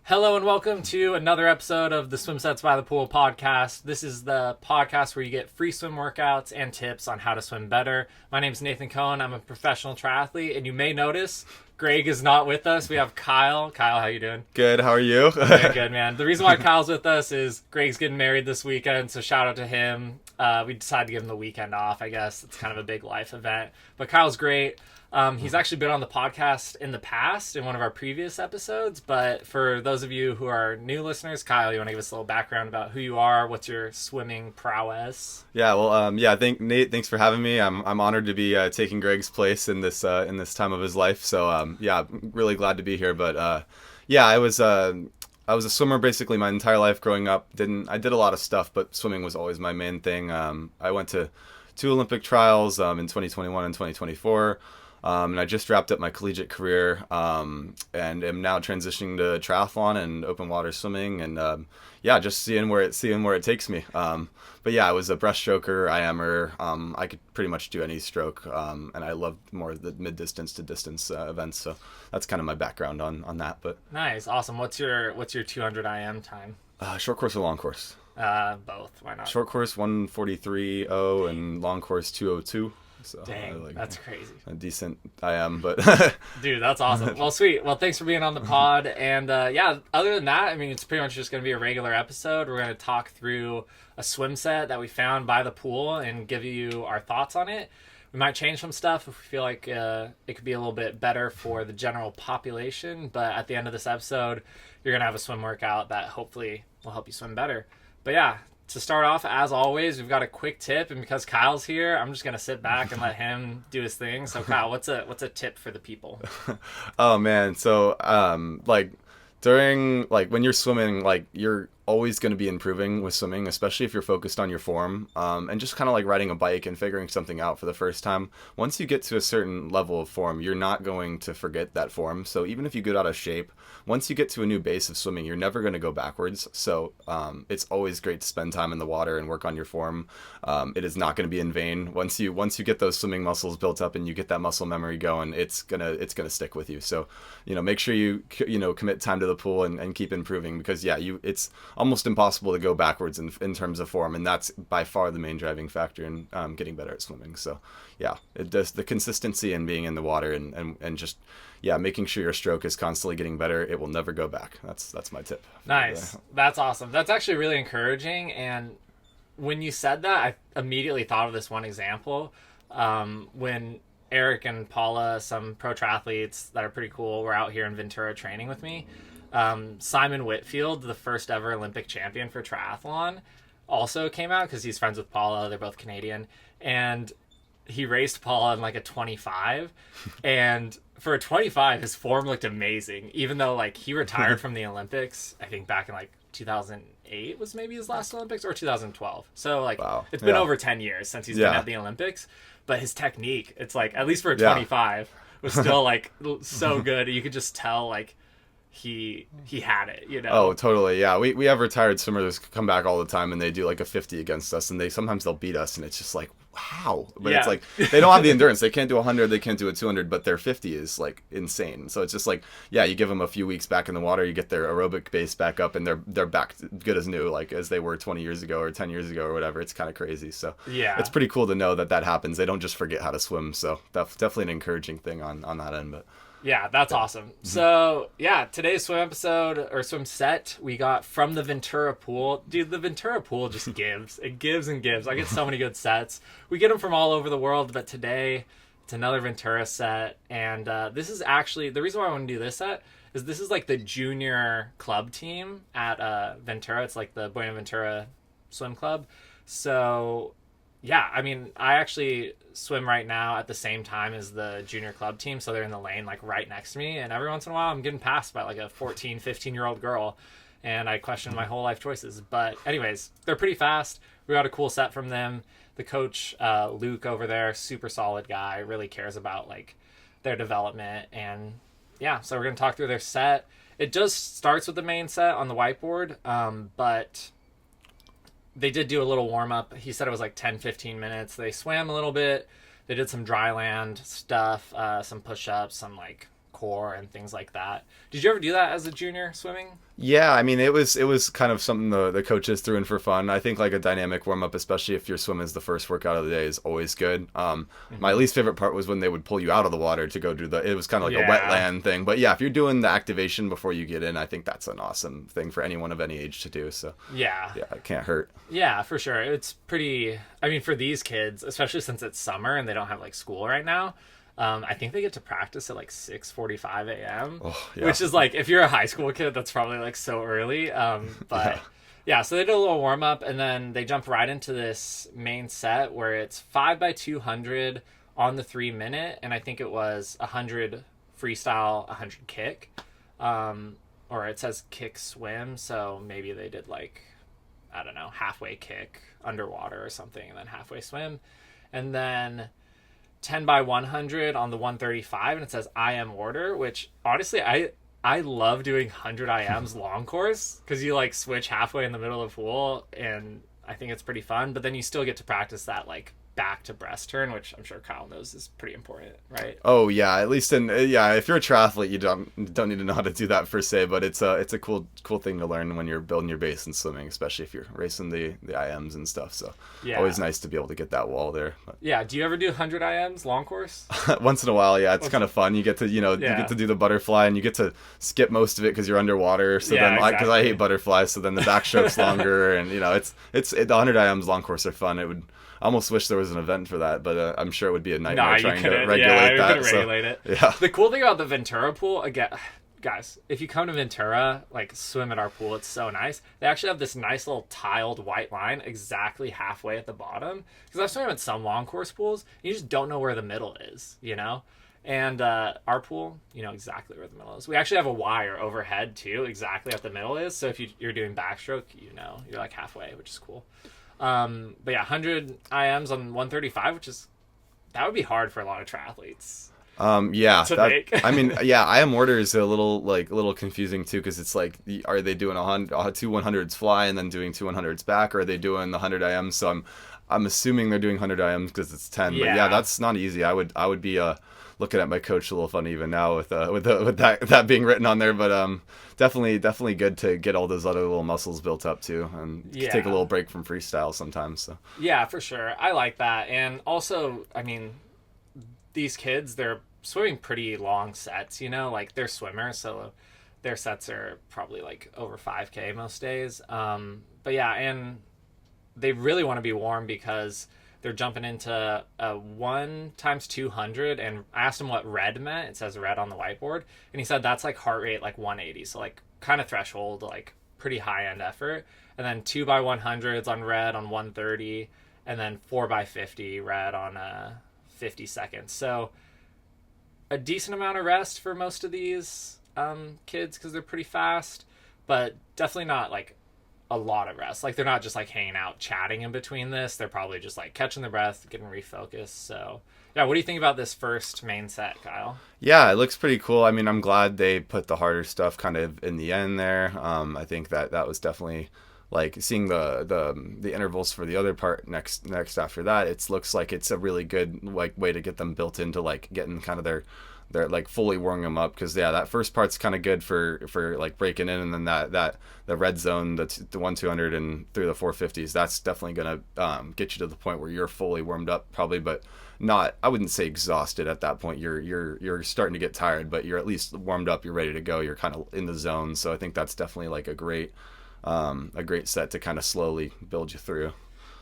Hello and welcome to another episode of the Swim Sets by the Pool podcast. This is the podcast where you get free swim workouts and tips on how to swim better. My name is Nathan Cohen. I'm a professional triathlete, and you may notice Greg is not with us. We have Kyle. Kyle, how you doing? Good. How are you? Very good, man. The reason why Kyle's with us is Greg's getting married this weekend, so shout out to him. We decided to give him the weekend off, I guess. It's kind of a big life event. But Kyle's great. He's actually been on the podcast in the past in one of our previous episodes, but for those of you who are new listeners, Kyle, you want to give us a little background about who you are, what's your swimming prowess? Yeah, well, Nate, thanks for having me. I'm honored to be taking Greg's place in this time of his life. So, I'm really glad to be here. But I was a swimmer basically my entire life growing up. I did a lot of stuff, but swimming was always my main thing. I went to 2 Olympic trials in 2021 and 2024. And I just wrapped up my collegiate career and am now transitioning to triathlon and open water swimming and just seeing where it takes me. But I was a breaststroker, IMer. I could pretty much do any stroke, and I love more the mid-distance to distance events. So that's kind of my background on that. But nice, awesome. What's your 200 IM time? Short course or long course? Both. Why not? Short course 1:43.0 and long course 2:02. So dang, that's crazy. A decent I am, but dude, that's awesome. Well, sweet. Well, thanks for being on the pod. And other than that, I mean, it's pretty much just going to be a regular episode. We're going to talk through a swim set that we found by the pool and give you our thoughts on it. We might change some stuff if we feel like it could be a little bit better for the general population. But at the end of this episode, you're going to have a swim workout that hopefully will help you swim better. But to start off, as always, we've got a quick tip, and because Kyle's here, I'm just gonna sit back and let him do his thing. So, Kyle, what's a tip for the people? Oh man, so during when you're swimming, you're always going to be improving with swimming, especially if you're focused on your form, and just kind of like riding a bike and figuring something out for the first time. Once you get to a certain level of form, you're not going to forget that form. So even if you get out of shape, once you get to a new base of swimming, you're never going to go backwards. So it's always great to spend time in the water and work on your form. It is not going to be in vain. Once you get those swimming muscles built up and you get that muscle memory going, it's gonna stick with you. So make sure you commit time to the pool and keep improving, because it's almost impossible to go backwards in terms of form, and that's by far the main driving factor in getting better at swimming. So it does, the consistency and being in the water and just making sure your stroke is constantly getting better. It will never go back. That's my tip. Nice. That's awesome. That's actually really encouraging. And when you said that, I immediately thought of this one example. When Eric and Paula, some pro triathletes that are pretty cool, were out here in Ventura training with me. Simon Whitfield, the first ever Olympic champion for triathlon, also came out because he's friends with Paula. They're both Canadian. And he raced Paula in a 25. And for a 25, his form looked amazing, even though he retired from the Olympics, I think back in 2008 was maybe his last Olympics, or 2012. So wow. It's been over 10 years since he's been at the Olympics, but his technique, it's at least for a 25 was still so good. You could just tell he had it, Oh, totally. Yeah. We have retired swimmers come back all the time, and they do a 50 against us, and sometimes they'll beat us, and it's just wow. But it's they don't have the endurance. They can't do 100, they can't do a 200, but their 50 is insane. So it's just you give them a few weeks back in the water, you get their aerobic base back up, and they're back good as new, as they were 20 years ago or 10 years ago or whatever. It's kind of crazy. So it's pretty cool to know that happens. They don't just forget how to swim. So that's definitely an encouraging thing on that end. But that's awesome. So, today's swim episode, or swim set, we got from the Ventura pool. Dude, the Ventura pool just gives. It gives and gives. I get so many good sets. We get them from all over the world, but today it's another Ventura set. And this is actually, the reason why I want to do this set is this is the junior club team at Ventura. It's the Buenaventura Swim Club. So I mean, I actually swim right now at the same time as the junior club team, so they're in the lane right next to me, and every once in a while I'm getting passed by a 14, 15-year-old girl, and I question my whole life choices. But anyways, they're pretty fast. We got a cool set from them. The coach, Luke over there, super solid guy, really cares about their development, and so we're going to talk through their set. It just starts with the main set on the whiteboard, but they did do a little warm-up. He said it was 10-15 minutes. They swam a little bit. They did some dry land stuff, some push-ups, some core and things like that. Did you ever do that as a junior swimming? Yeah, I mean, it was kind of something the coaches threw in for fun. I think like a dynamic warm up, especially if your swim is the first workout of the day, is always good. My least favorite part was when they would pull you out of the water to go do it was kind of like a wetland thing. But yeah, if you're doing the activation before you get in, I think that's an awesome thing for anyone of any age to do. So yeah, it can't hurt. Yeah, for sure. It's pretty, I mean, for these kids, especially since it's summer and they don't have like school right now, I think they get to practice at like 6:45 a.m., which is like, if you're a high school kid, that's probably like so early. But yeah, so they did a little warm up and then they jump right into this main set where it's 5x200 on the 3 minute. And I think it was 100 freestyle, 100 kick, or it says kick swim. So maybe they did like, I don't know, halfway kick underwater or something and then halfway swim. And then 10x100 on the 135, and it says IM order, which honestly I love doing 100 IMs long course because you like switch halfway in the middle of the pool, and I think it's pretty fun. But then you still get to practice that like back to breast turn, which I'm sure Kyle knows is pretty important, right? Oh yeah, at least if you're a triathlete, you don't need to know how to do that per se, but it's a cool thing to learn when you're building your base in swimming, especially if you're racing the IMs and stuff. So always nice to be able to get that wall there. But. Yeah, do you ever do 100 IMs long course? Once in a while, yeah, it's kind of fun. You get to you get to do the butterfly and you get to skip most of it because you're underwater. So then because I hate butterflies, so then the backstroke's longer, and the 100 IMs long course are fun. It would. I almost wish there was an event for that, but I'm sure it would be a nightmare trying to regulate that. Regulate it. Yeah. The cool thing about the Ventura pool, again, guys, if you come to Ventura, like swim at our pool, it's so nice. They actually have this nice little tiled white line exactly halfway at the bottom. Because I've swum at some long course pools, you just don't know where the middle is, And our pool, you know exactly where the middle is. We actually have a wire overhead too, exactly at the middle is. So if you're doing backstroke, you're like halfway, which is cool. But yeah, 100 IMs on 135, that would be hard for a lot of triathletes. Make. I mean, IM order is a little confusing too, because it's like, are they doing two 100s fly and then doing two 100s back, or are they doing the 100 IMs? So I'm assuming they're doing 100 IMs because it's 10. But yeah, that's not easy. I would be looking at my coach a little funny even now with that being written on there, but definitely good to get all those other little muscles built up too, and take a little break from freestyle sometimes. So yeah, for sure, I like that. And also, I mean, these kids, they're swimming pretty long sets, like they're swimmers, so their sets are probably like over 5K most days. But yeah, and they really want to be warm because they're jumping into a 1x200, and I asked him what red meant. It says red on the whiteboard, and he said that's like heart rate like 180, so like kind of threshold, like pretty high end effort. And then 2x100s on red on 130, and then 4x50 red on 50 seconds. So a decent amount of rest for most of these kids because they're pretty fast, but definitely not like a lot of rest. Like they're not just like hanging out chatting in between this. They're probably just like catching their breath, getting refocused. So yeah, what do you think about this first main set, Kyle? Yeah, it looks pretty cool. I mean, I'm glad they put the harder stuff kind of in the end there. I think that was definitely like seeing the intervals for the other part next after that. It looks like it's a really good like way to get them built into like getting kind of their like fully warming them up, because that first part's kind of good for like breaking in, and then that the red zone, the 1-200 and through the 450s, that's definitely gonna get you to the point where you're fully warmed up probably, but not, I wouldn't say exhausted at that point. You're starting to get tired, but you're at least warmed up, you're ready to go, you're kind of in the zone. So I think that's definitely like a great set to kind of slowly build you through.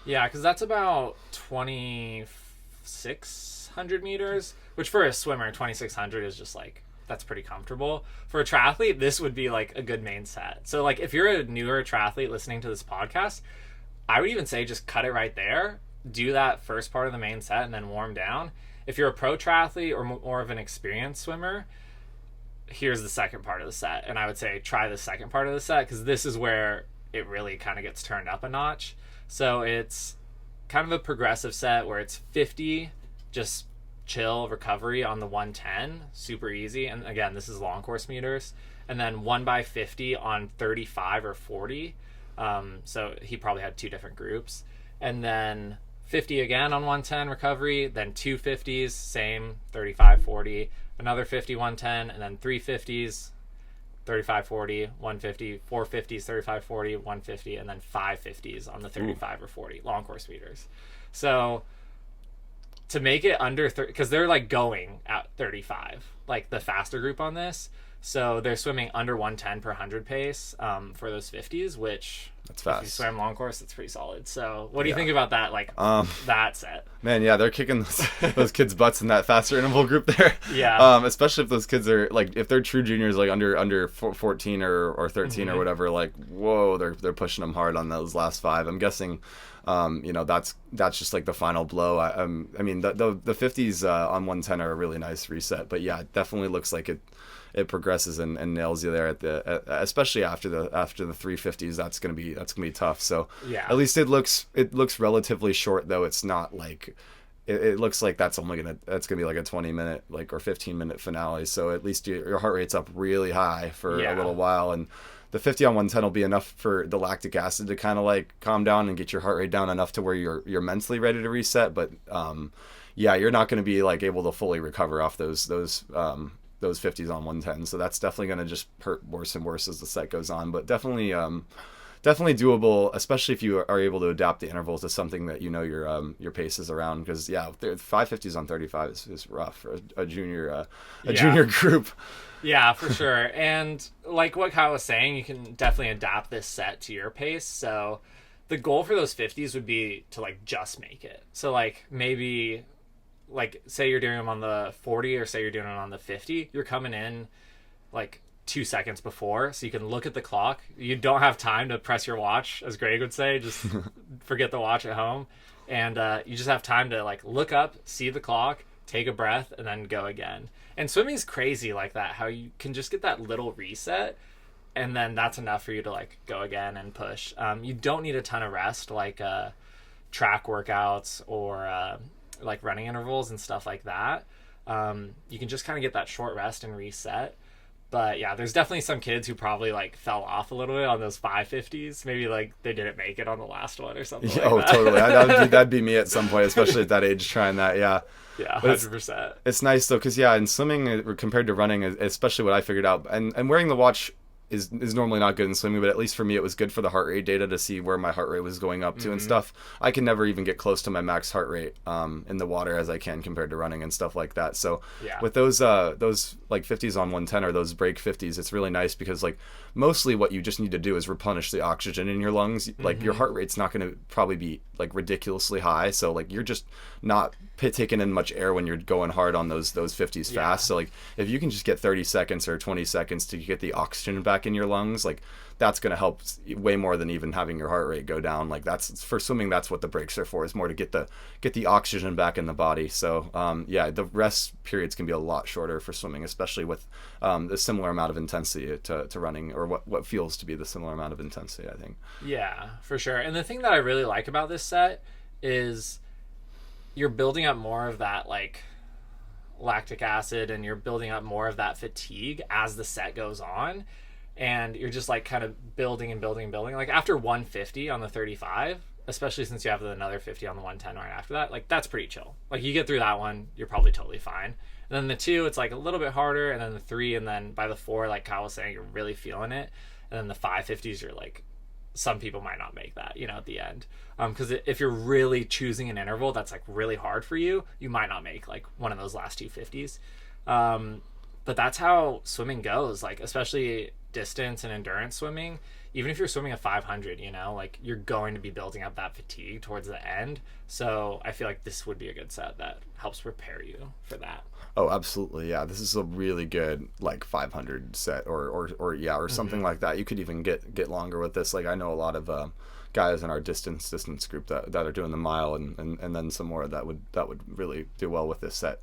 Yeah, because that's about 2,600 meters, which for a swimmer, 2,600 is just like, that's pretty comfortable. For a triathlete, this would be like a good main set. So like if you're a newer triathlete listening to this podcast, I would even say just cut it right there. Do that first part of the main set and then warm down. If you're a pro triathlete or more of an experienced swimmer, here's the second part of the set. And I would say try the second part of the set, because this is where it really kind of gets turned up a notch. So it's kind of a progressive set where it's 50, just chill recovery on the 110, super easy. And again, this is long course meters. And then 1x50 on 35 or 40. So he probably had two different groups. And then 50 again on 110 recovery, then 250s, same 35, 40, another 50, 110, and then 350s, 35, 40, 150, 450s, 35, 40, 150, and then 550s on the 35 or 40 long course meters. So to make it under 30, because they're like going at 35, like the faster group on this. So they're swimming under 110 per 100 pace for those 50s, which that's fast. If you swam long course, that's pretty solid. So what do you think about that? Like that set? Man, yeah, they're kicking those kids' butts in that faster interval group there. Yeah. Especially if those kids are like, if they're true juniors, like under 14 or 13 or whatever, like, whoa, they're pushing them hard on those last 5. I'm guessing, that's just like the final blow. I mean, the 50s on 110 are a really nice reset, but yeah, it definitely looks like it progresses and nails you there especially after the 350s. That's gonna be tough. So yeah, at least it looks relatively short, though. It's not like it looks like that's gonna be like a 20-minute like or 15-minute finale. So at least your heart rate's up really high for a little while, and the 50 on 110 will be enough for the lactic acid to kind of like calm down and get your heart rate down enough to where you're mentally ready to reset. But yeah, you're not going to be like able to fully recover off those 50s on 110. So that's definitely going to just hurt worse and worse as the set goes on. But definitely doable, especially if you are able to adapt the intervals to something that your pace is around. Because yeah, 550s on 35 is rough for a junior junior group. Yeah, for sure. And like what Kyle was saying, you can definitely adapt this set to your pace. So the goal for those 50s would be to like just make it. So like maybe like say you're doing them on the 40 or say you're doing it on the 50, you're coming in like 2 seconds before, so you can look at the clock. You don't have time to press your watch, as Greg would say, just forget the watch at home. And you just have time to like look up, see the clock, take a breath, and then go again. And swimming's crazy like that, how you can just get that little reset, and then that's enough for you to like go again and push. You don't need a ton of rest like track workouts or like running intervals and stuff like that. You can just kind of get that short rest and reset. But yeah, there's definitely some kids who probably like fell off a little bit on those 550s. Maybe like they didn't make it on the last one or something. Yeah, like that. Totally. That'd be me at some point, especially at that age trying that. Yeah. Yeah, 100%. It's nice though, because yeah, in swimming compared to running, especially what I figured out, and wearing the watch is normally not good in swimming, but at least for me it was good for the heart rate data to see where my heart rate was going up to and stuff. I can never even get close to my max heart rate in the water as I can compared to running and stuff like that. So with those like 50s on 110 or those break 50s, it's really nice because like mostly what you just need to do is replenish the oxygen in your lungs. Like your heart rate's not going to probably be like ridiculously high, so like you're just not taking in much air when you're going hard on those 50s fast. So like if you can just get 30 seconds or 20 seconds to get the oxygen back in your lungs, like that's going to help way more than even having your heart rate go down. Like that's for swimming, that's what the breaks are for, is more to get the oxygen back in the body. So the rest periods can be a lot shorter for swimming, especially with the similar amount of intensity to running, or what feels to be the similar amount of intensity, I think. Yeah, for sure. And the thing that I really like about this set is you're building up more of that like lactic acid, and you're building up more of that fatigue as the set goes on, and you're just like kind of building and building and building. Like after 150 on the 35, especially since you have another 50 on the 110 right after that, like that's pretty chill. Like you get through that one, you're probably totally fine. And then the 2, it's like a little bit harder, and then the 3, and then by the 4, like Kyle was saying, you're really feeling it. And then the 550s, you're like, some people might not make that, at the end. Because if you're really choosing an interval that's like really hard for you, you might not make like one of those last 2 50s. But that's how swimming goes, like especially distance and endurance swimming. Even if you're swimming a 500, like you're going to be building up that fatigue towards the end. So I feel like this would be a good set that helps prepare you for that. Oh, absolutely. Yeah. This is a really good like 500 set or something like that. You could even get longer with this. Like I know a lot of guys in our distance group that are doing the mile and then some more that would really do well with this set.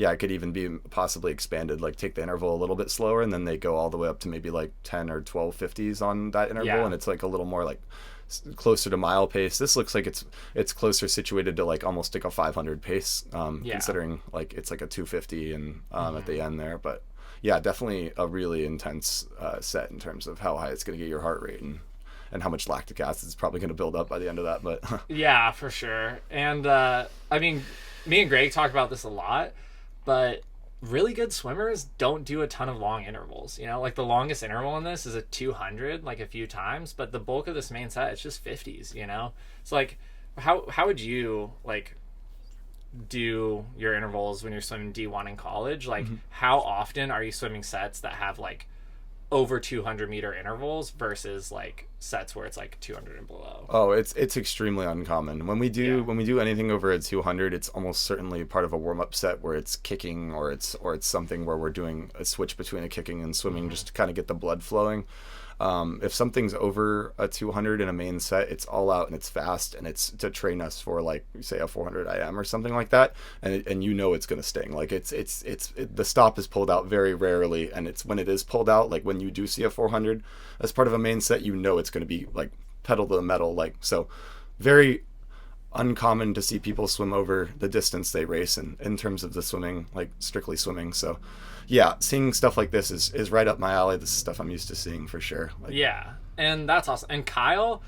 It could even be possibly expanded, like take the interval a little bit slower, and then they go all the way up to maybe like 10 or 12 50s on that interval, and it's like a little more like closer to mile pace. This looks like it's closer situated to like almost like a 500 pace, considering like it's like a 250 and at the end there. But yeah, definitely a really intense set in terms of how high it's going to get your heart rate and how much lactic acid is probably going to build up by the end of that. But yeah, for sure. And I mean, me and Greg talk about this a lot. But really good swimmers don't do a ton of long intervals. Like the longest interval in this is a 200, like a few times, but the bulk of this main set, it's just 50s. It's like, how would you like do your intervals when you're swimming D1 in college? Like, how often are you swimming sets that have like over 200-meter intervals versus like sets where it's like 200 and below? Oh, it's extremely uncommon. When we do anything over a 200, it's almost certainly part of a warm-up set where it's kicking, or it's something where we're doing a switch between a kicking and swimming just to kind of get the blood flowing. If something's over a 200 in a main set, it's all out and it's fast, and it's to train us for like say a 400 IM or something like that, and it's going to sting. Like the stop is pulled out very rarely, and it's when it is pulled out, like when you do see a 400 as part of a main set, it's going to be like pedal to the metal, like so. Very uncommon to see people swim over the distance they race in terms of the swimming, like strictly swimming. So yeah, seeing stuff like this is right up my alley. This is stuff I'm used to seeing for sure. Yeah, and that's awesome. And Kyle,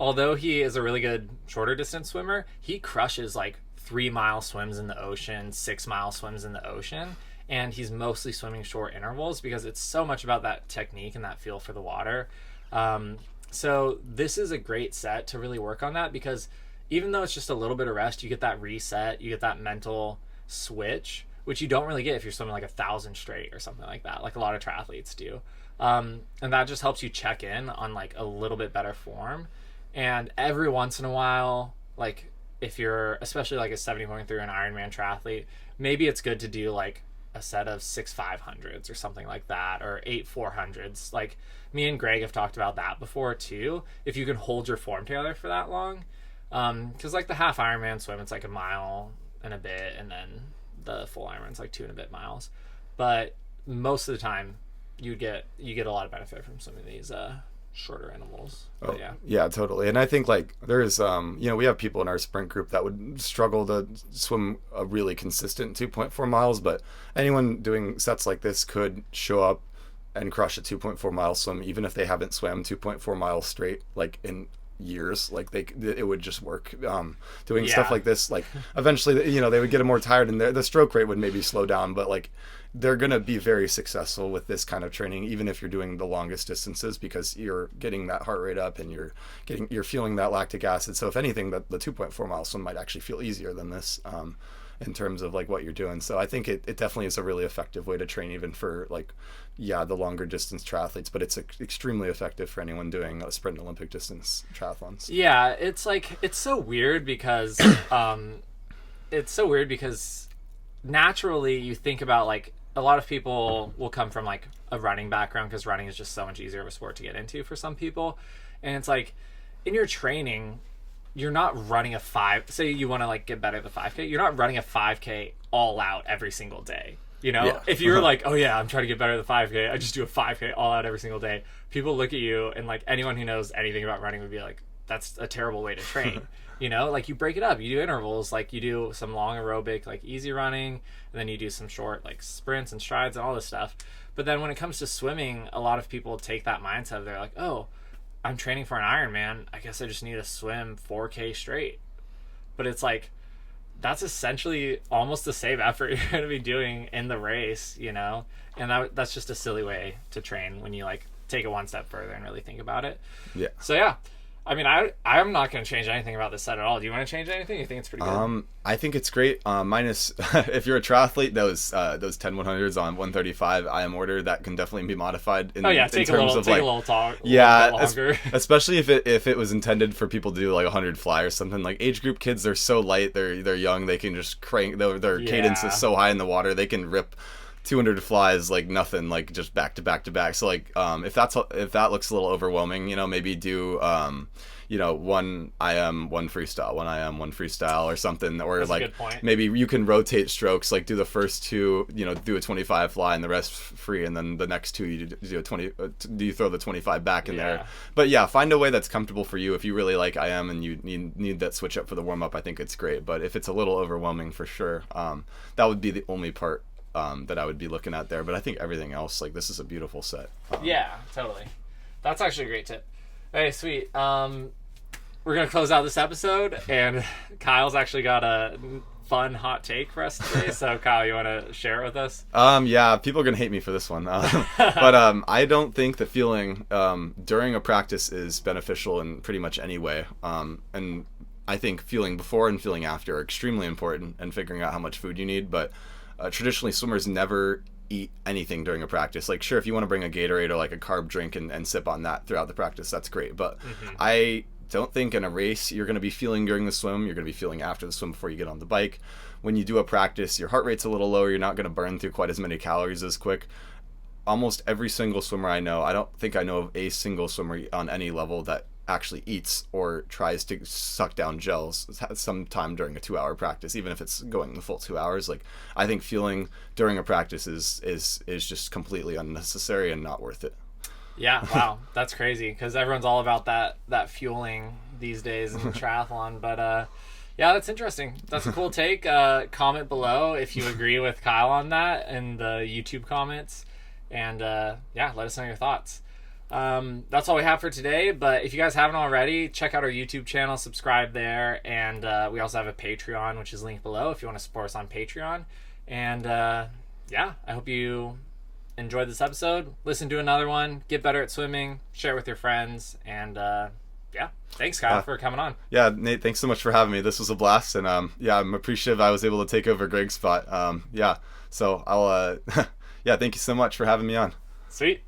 although he is a really good shorter distance swimmer, he crushes like 3-mile swims in the ocean, 6-mile swims in the ocean, and he's mostly swimming short intervals because it's so much about that technique and that feel for the water. So this is a great set to really work on that, because even though it's just a little bit of rest, you get that reset, you get that mental switch, which you don't really get if you're swimming like 1,000 straight or something like that, like a lot of triathletes do. And that just helps you check in on like a little bit better form. And every once in a while, like if you're especially like a 70.3 an Ironman triathlete, maybe it's good to do like a set of 6 500s or something like that, or 8 400s. Like me and Greg have talked about that before too, if you can hold your form together for that long. Because like the half Ironman swim, it's like a mile and a bit, and then the full Ironman's like 2 and a bit miles. But most of the time you get a lot of benefit from some of these shorter intervals. But yeah, totally. And I think like there's we have people in our sprint group that would struggle to swim a really consistent 2.4 miles, but anyone doing sets like this could show up and crush a 2.4 mile swim even if they haven't swam 2.4 miles straight like in years. Like it would just work. Doing stuff like this, like eventually they would get more tired, and the stroke rate would maybe slow down, but like they're going to be very successful with this kind of training, even if you're doing the longest distances, because you're getting that heart rate up and you're feeling that lactic acid. So if anything, the 2.4 mile swim might actually feel easier than this in terms of like what you're doing. So I think it definitely is a really effective way to train, even for like the longer distance triathletes, but it's extremely effective for anyone doing a sprint and Olympic distance triathlons. Yeah, it's like it's so weird because naturally you think about like a lot of people will come from like a running background, because running is just so much easier of a sport to get into for some people. And it's like in your training, you're not running say you want to like get better at the 5K, you're not running a 5K all out every single day. If you're like, oh yeah, I'm trying to get better at the 5K, I just do a 5K all out every single day, people look at you and like anyone who knows anything about running would be like, that's a terrible way to train. Like you break it up, you do intervals, like you do some long aerobic like easy running, and then you do some short like sprints and strides and all this stuff. But then when it comes to swimming, a lot of people take that mindset, they're like, oh, I'm training for an Ironman, I guess I just need to swim 4K straight. But it's like, that's essentially almost the same effort you're going to be doing in the race, and that's just a silly way to train when you like take it one step further and really think about it. Yeah. So yeah, I mean, I'm not going to change anything about this set at all. Do you want to change anything? You think it's pretty good? I think it's great. Minus if you're a triathlete, those 10 100s on 135 IM order, that can definitely be modified. Take a little talk. Especially if it was intended for people to do like 100 fly or something. Like age group kids, they're so light, they're young, they can just crank. Their cadence is so high in the water, they can rip 200 flies like nothing, like just back to back to back. So like if that looks a little overwhelming, maybe do 1 IM 1 freestyle, 1 IM 1 freestyle or something, or that's like maybe you can rotate strokes, like do the first 2 do a 25 fly and the rest free, and then the next 2 you do a 20 you throw the 25 back in there. But find a way that's comfortable for you. If you really like IM and you need that switch up for the warm up, I think it's great. But if it's a little overwhelming, for sure, that would be the only part that I would be looking at there. But I think everything else, like, this is a beautiful set. Yeah, totally. That's actually a great tip. Hey, sweet. We're going to close out this episode, and Kyle's actually got a fun hot take for us today. So Kyle, you want to share it with us? Yeah, people are gonna hate me for this one, but I don't think that fueling during a practice is beneficial in pretty much any way. And I think fueling before and fueling after are extremely important, and figuring out how much food you need. But traditionally, swimmers never eat anything during a practice. Like, sure, if you want to bring a Gatorade or like a carb drink and sip on that throughout the practice, that's great. But I don't think in a race you're going to be fueling during the swim. You're going to be fueling after the swim before you get on the bike. When you do a practice, your heart rate's a little lower. You're not going to burn through quite as many calories as quick. Almost every single swimmer I know, I don't think I know of a single swimmer on any level that actually eats or tries to suck down gels sometime during a 2-hour practice, even if it's going the full 2 hours. Like, I think fueling during a practice is just completely unnecessary and not worth it. Yeah, wow, that's crazy, because everyone's all about that fueling these days in triathlon. But yeah, that's interesting. That's a cool take. Comment below if you agree with Kyle on that in the YouTube comments, and yeah, let us know your thoughts. That's all we have for today, but if you guys haven't already, check out our YouTube channel, subscribe there, and we also have a Patreon, which is linked below if you want to support us on Patreon. And yeah, I hope you enjoyed this episode. Listen to another one, get better at swimming, share it with your friends, and yeah, thanks Kyle for coming on. Yeah, Nate, thanks so much for having me. This was a blast, and yeah, I'm appreciative I was able to take over Greg's spot. Yeah, so I'll yeah, thank you so much for having me on. Sweet.